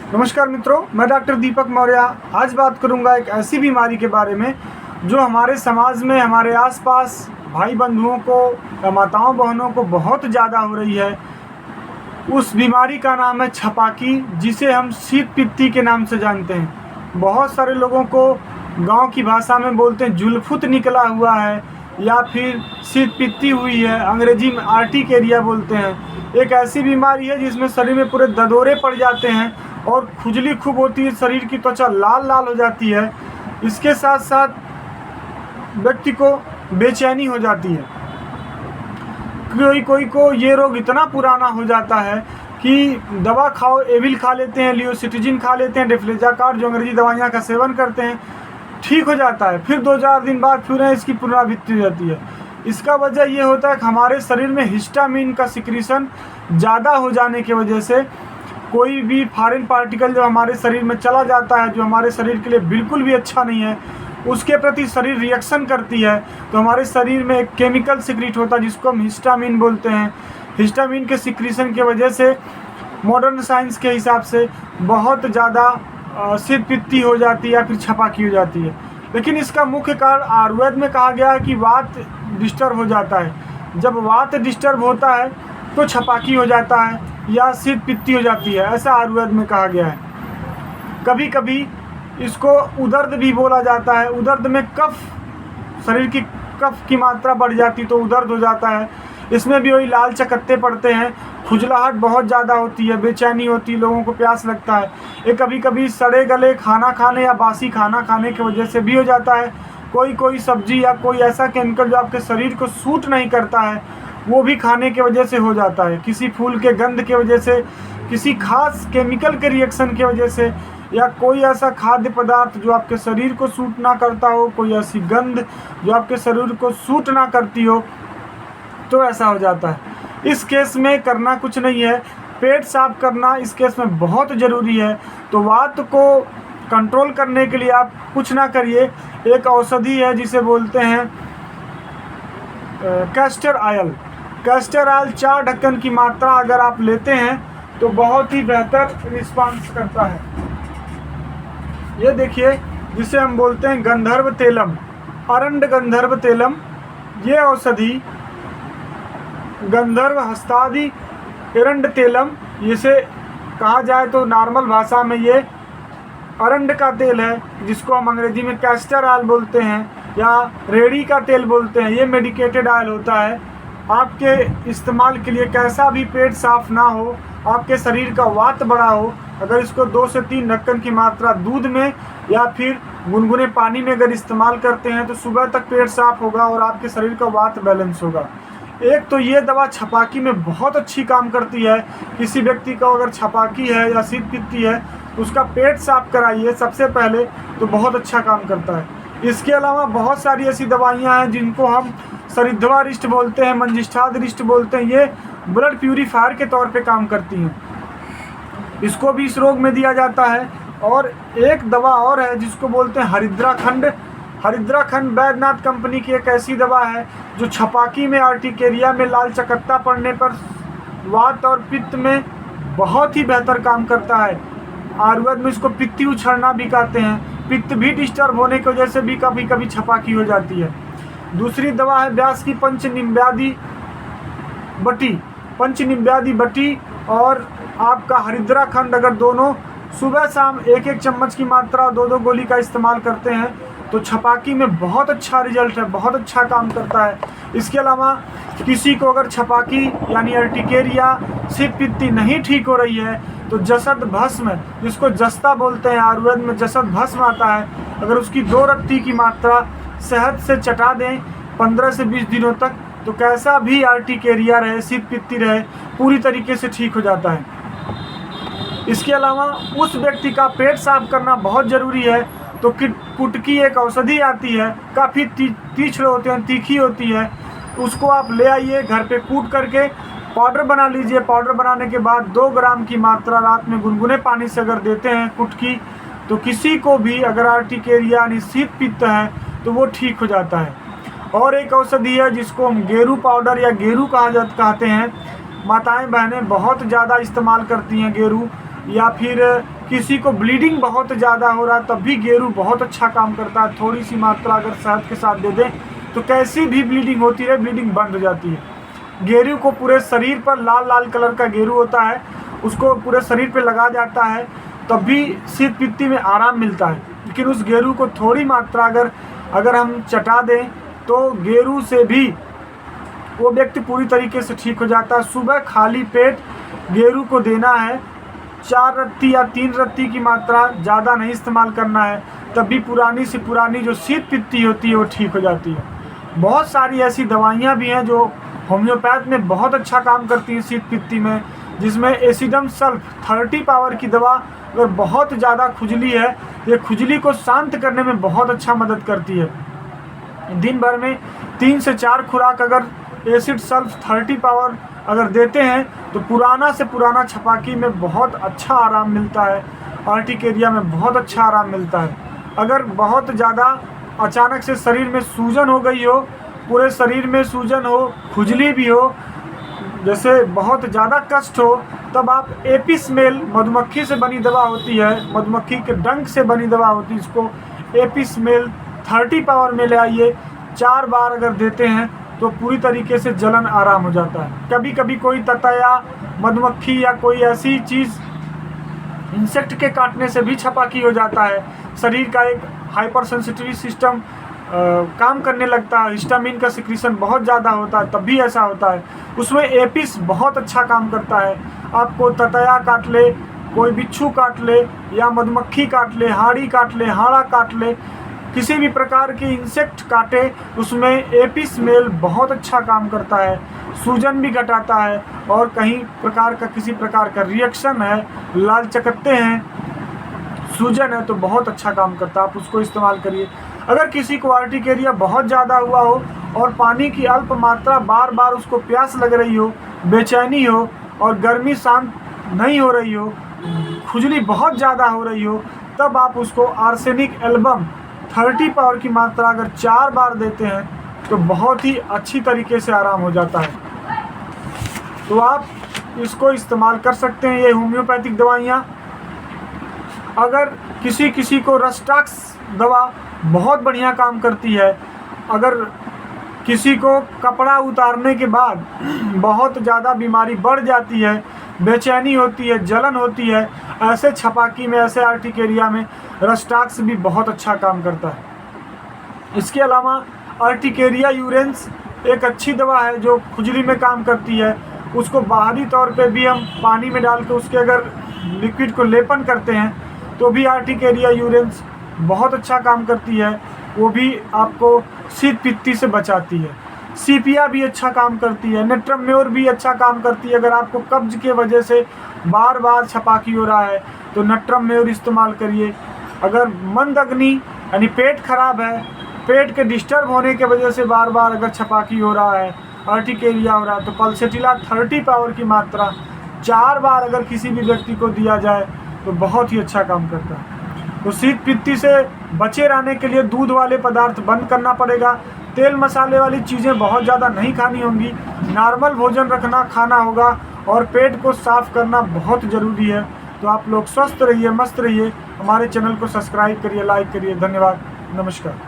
नमस्कार मित्रों, मैं डॉक्टर दीपक मौर्य आज बात करूंगा एक ऐसी बीमारी के बारे में जो हमारे समाज में हमारे आसपास भाई बंधुओं को या माताओं बहनों को बहुत ज़्यादा हो रही है। उस बीमारी का नाम है छपाकी, जिसे हम शीत पित्ती के नाम से जानते हैं। बहुत सारे लोगों को गांव की भाषा में बोलते हैं जुलफुत निकला हुआ है या फिर शीत पित्ती हुई है, अंग्रेजी में आर्टिकेरिया बोलते हैं। एक ऐसी बीमारी है जिसमें शरीर में पूरे ददोरे पड़ जाते हैं और खुजली खूब होती है, शरीर की त्वचा लाल लाल हो जाती है। इसके साथ साथ व्यक्ति को बेचैनी हो जाती है। कोई को ये रोग इतना पुराना हो जाता है कि दवा खाओ, एविल खा लेते हैं, लियोसिट्रिजिन खा लेते हैं, डेफ्लेजाकार जो अंग्रेजी दवाइयाँ का सेवन करते हैं, ठीक हो जाता है। फिर 2-4 दिन बाद फिर इसकी पुनरावृत्ति हो जाती है। इसका वजह ये होता है कि हमारे शरीर में हिस्टामिन का सिक्रीशन ज़्यादा हो जाने की वजह से कोई भी फॉरेन पार्टिकल जो हमारे शरीर में चला जाता है, जो हमारे शरीर के लिए बिल्कुल भी अच्छा नहीं है, उसके प्रति शरीर रिएक्शन करती है। तो हमारे शरीर में एक केमिकल सिक्रीट होता है जिसको हम हिस्टामिन बोलते हैं। हिस्टामिन के सिक्रीशन की वजह से मॉडर्न साइंस के हिसाब से बहुत ज़्यादा शीत पित्ती हो जाती है या फिर छपाकी हो जाती है। लेकिन इसका मुख्य कारण आयुर्वेद में कहा गया है कि वात डिस्टर्ब हो जाता है। जब वात डिस्टर्ब होता है तो छपाकी हो जाता है या शीत पित्ती हो जाती है, ऐसा आयुर्वेद में कहा गया है। कभी कभी इसको उदर्द भी बोला जाता है। उदर्द में कफ, शरीर की कफ की मात्रा बढ़ जाती तो उदर्द हो जाता है। इसमें भी वही लाल चकत्ते पड़ते हैं, खुजलाहट बहुत ज़्यादा होती है, बेचैनी होती है, लोगों को प्यास लगता है। ये कभी कभी सड़े गले खाना खाने या बासी खाना खाने की वजह से भी हो जाता है। कोई सब्जी या कोई ऐसा केमिकल जो आपके शरीर को सूट नहीं करता है वो भी खाने की वजह से हो जाता है। किसी फूल के गंध की वजह से, किसी खास केमिकल के रिएक्शन की वजह से, या कोई ऐसा खाद्य पदार्थ जो आपके शरीर को सूट ना करता हो, कोई ऐसी गंध जो आपके शरीर को सूट ना करती हो, तो ऐसा हो जाता है। इस केस में करना कुछ नहीं है, पेट साफ करना इस केस में बहुत ज़रूरी है। तो वात को कंट्रोल करने के लिए आप कुछ ना करिए, एक औषधि है जिसे बोलते हैं कैस्टर ऑयल। कैस्टर ऑयल 4 ढक्कन की मात्रा अगर आप लेते हैं तो बहुत ही बेहतर रिस्पांस करता है। ये देखिए, जिसे हम बोलते हैं गंधर्व तेलम, अरंड गंधर्व तेलम। ये औषधि गंधर्व हस्तादि एरंड तेलम, जिसे कहा जाए तो नॉर्मल भाषा में ये अरंड का तेल है, जिसको हम अंग्रेजी में कैस्टर ऑयल बोलते हैं या रेड़ी का तेल बोलते हैं। ये मेडिकेटेड ऑयल होता है। आपके इस्तेमाल के लिए कैसा भी पेट साफ ना हो, आपके शरीर का वात बड़ा हो, अगर इसको 2 से 3 ढक्कन की मात्रा दूध में या फिर गुनगुने पानी में अगर इस्तेमाल करते हैं तो सुबह तक पेट साफ होगा और आपके शरीर का वात बैलेंस होगा। एक तो ये दवा छपाकी में बहुत अच्छी काम करती है। किसी व्यक्ति को अगर छपाकी है या शीत पित्ती है, उसका पेट साफ कराइए सबसे पहले, तो बहुत अच्छा काम करता है। इसके अलावा बहुत सारी ऐसी दवाइयाँ हैं जिनको हम सरिद्धा रिष्ट बोलते हैं, मंजिष्ठाद रिष्ट बोलते हैं। ये ब्लड प्यूरीफायर के तौर पे काम करती हैं, इसको भी इस रोग में दिया जाता है। और एक दवा और है जिसको बोलते हैं हरिद्राखंड। हरिद्राखंड वैद्यनाथ कंपनी की एक ऐसी दवा है जो छपाकी में, आर्टिकेरिया में, लाल चकत्ता पड़ने पर, वात और पित्त में बहुत ही बेहतर काम करता है। आयुर्वेद में इसको पित्ती उछड़ना भी कहते हैं। पित्त भी डिस्टर्ब होने की वजह से भी कभी कभी छपाकी हो जाती है। दूसरी दवा है व्यास की पंचनिम्ब्यादि बटी। पंचनिम्ब्यादि बटी और आपका हरिद्राखंड, अगर दोनों सुबह शाम 1-1 चम्मच की मात्रा 2-2 गोली का इस्तेमाल करते हैं तो छपाकी में बहुत अच्छा रिजल्ट है, बहुत अच्छा काम करता है। इसके अलावा किसी को अगर छपाकी यानी अर्टिकेरिया, शीत पित्ती नहीं ठीक हो रही है तो जसत भस्म, जिसको जस्ता बोलते हैं, आयुर्वेद में जसत भस्म आता है, अगर उसकी 2 रत्ती की मात्रा शहद से चटा दें 15 से 20 दिनों तक, तो कैसा भी आर्टिकेरिया रहे, शीत पित्ती रहे, पूरी तरीके से ठीक हो जाता है। इसके अलावा उस व्यक्ति का पेट साफ करना बहुत ज़रूरी है। तो कुटकी एक औषधि आती है, काफ़ी तीक्ष्ण होते हैं, तीखी होती है। उसको आप ले आइए, घर पे कूट करके पाउडर बना लीजिए। पाउडर बनाने के बाद 2 ग्राम की मात्रा रात में गुनगुने पानी से अगर देते हैं कुटकी, तो किसी को भी अगर आर्टिकेरिया यानी शीत पित्त है तो वो ठीक हो जाता है। और एक औषधि है जिसको हम गेरू पाउडर या गेरू कहते हैं। माताएं बहनें बहुत ज़्यादा इस्तेमाल करती हैं गेरू। या फिर किसी को ब्लीडिंग बहुत ज़्यादा हो रहा है तब भी गेरू बहुत अच्छा काम करता है। थोड़ी सी मात्रा अगर शहद के साथ दे दें तो कैसी भी ब्लीडिंग होती रहे ब्लीडिंग बंद हो जाती है। गेरू को पूरे शरीर पर लाल लाल कलर का गेरू होता है, उसको पूरे शरीर पे लगा जाता है तब भी शीत पित्ती में आराम मिलता है। लेकिन उस गेरू को थोड़ी मात्रा अगर हम चटा दें तो गेरू से भी वो व्यक्ति पूरी तरीके से ठीक हो जाता है। सुबह खाली पेट गेरू को देना है, 4 रत्ती या 3 रत्ती की मात्रा, ज़्यादा नहीं इस्तेमाल करना है, तब भी पुरानी से पुरानी जो शीत पित्ती होती है वो ठीक हो जाती है। बहुत सारी ऐसी दवाइयाँ भी हैं जो होम्योपैथ में बहुत अच्छा काम करती हैं शीत पित्ती में, जिसमें एसिडम सल्फ 30 पावर की दवा अगर बहुत ज़्यादा खुजली है, ये खुजली को शांत करने में बहुत अच्छा मदद करती है। दिन भर में 3 से 4 खुराक अगर एसिड सल्फ 30 पावर अगर देते हैं तो पुराना से पुराना छपाकी में बहुत अच्छा आराम मिलता है, आर्टिकेरिया में बहुत अच्छा आराम मिलता है। अगर बहुत ज़्यादा अचानक से शरीर में सूजन हो गई हो, पूरे शरीर में सूजन हो, खुजली भी हो, जैसे बहुत ज़्यादा कष्ट हो, तब आप एपिस्मेल मधुमक्खी से बनी दवा होती है, मधुमक्खी के डंक से बनी दवा होती है, इसको एपिस्मेल 30 पावर में ले आइए। 4 बार अगर देते हैं तो पूरी तरीके से जलन आराम हो जाता है। कभी कभी कोई तता या मधुमक्खी या कोई ऐसी चीज़ इंसेक्ट के काटने से भी छपाकी हो जाता है। शरीर का एक हाइपर सेंसिटिव सिस्टम काम करने लगता है, हिस्टामिन का सिक्रीशन बहुत ज़्यादा होता है, तब भी ऐसा होता है। उसमें एपिस बहुत अच्छा काम करता है। आपको ततया काट ले, कोई बिच्छू काट ले या मधुमक्खी काट ले, हाड़ी काट ले, हाड़ा काट ले, किसी भी प्रकार की इंसेक्ट काटे, उसमें एपिस्मेल बहुत अच्छा काम करता है, सूजन भी घटाता है। और कहीं प्रकार का किसी प्रकार का रिएक्शन है, लाल चकत्ते हैं, सूजन है, तो बहुत अच्छा काम करता है, आप उसको इस्तेमाल करिए। अगर किसी को आर्टिकेरिया बहुत ज़्यादा हुआ हो और पानी की अल्प मात्रा, बार बार उसको प्यास लग रही हो, बेचैनी हो और गर्मी शांत नहीं हो रही हो, खुजली बहुत ज़्यादा हो रही हो, तब आप उसको आर्सेनिक एल्बम 30 पावर की मात्रा अगर 4 बार देते हैं तो बहुत ही अच्छी तरीके से आराम हो जाता है। तो आप इसको इस्तेमाल कर सकते हैं, ये होम्योपैथिक दवाइयाँ। अगर किसी को रस्टाक्स दवा बहुत बढ़िया काम करती है। अगर किसी को कपड़ा उतारने के बाद बहुत ज़्यादा बीमारी बढ़ जाती है, बेचैनी होती है, जलन होती है, ऐसे छपाकी में, ऐसे आर्टिकेरिया में रस्टाक्स भी बहुत अच्छा काम करता है। इसके अलावा आर्टिकेरिया यूरेंस एक अच्छी दवा है जो खुजली में काम करती है। उसको बाहरी तौर पे भी हम पानी में डाल के उसके अगर लिक्विड को लेपन करते हैं तो भी आर्टिकेरिया यूरेंस बहुत अच्छा काम करती है, वो भी आपको शीत पित्ती से बचाती है। सीपिया भी अच्छा काम करती है, नेट्रम्योर भी अच्छा काम करती है। अगर आपको कब्ज के वजह से बार बार छपाकी हो रहा है तो नेट्रम्योर इस्तेमाल करिए। अगर मंद अग्नि यानी पेट खराब है, पेट के डिस्टर्ब होने के वजह से बार बार अगर छपाकी हो रहा है, आर्टिकेरिया हो रहा है, तो पल्सेटिला 30 पावर की मात्रा 4 बार अगर किसी भी व्यक्ति को दिया जाए तो बहुत ही अच्छा काम करता है। तो शीत पित्ती से बचे रहने के लिए दूध वाले पदार्थ बंद करना पड़ेगा, तेल मसाले वाली चीज़ें बहुत ज़्यादा नहीं खानी होंगी, नॉर्मल भोजन खाना होगा और पेट को साफ करना बहुत ज़रूरी है। तो आप लोग स्वस्थ रहिए, मस्त रहिए, हमारे चैनल को सब्सक्राइब करिए, लाइक करिए। धन्यवाद, नमस्कार।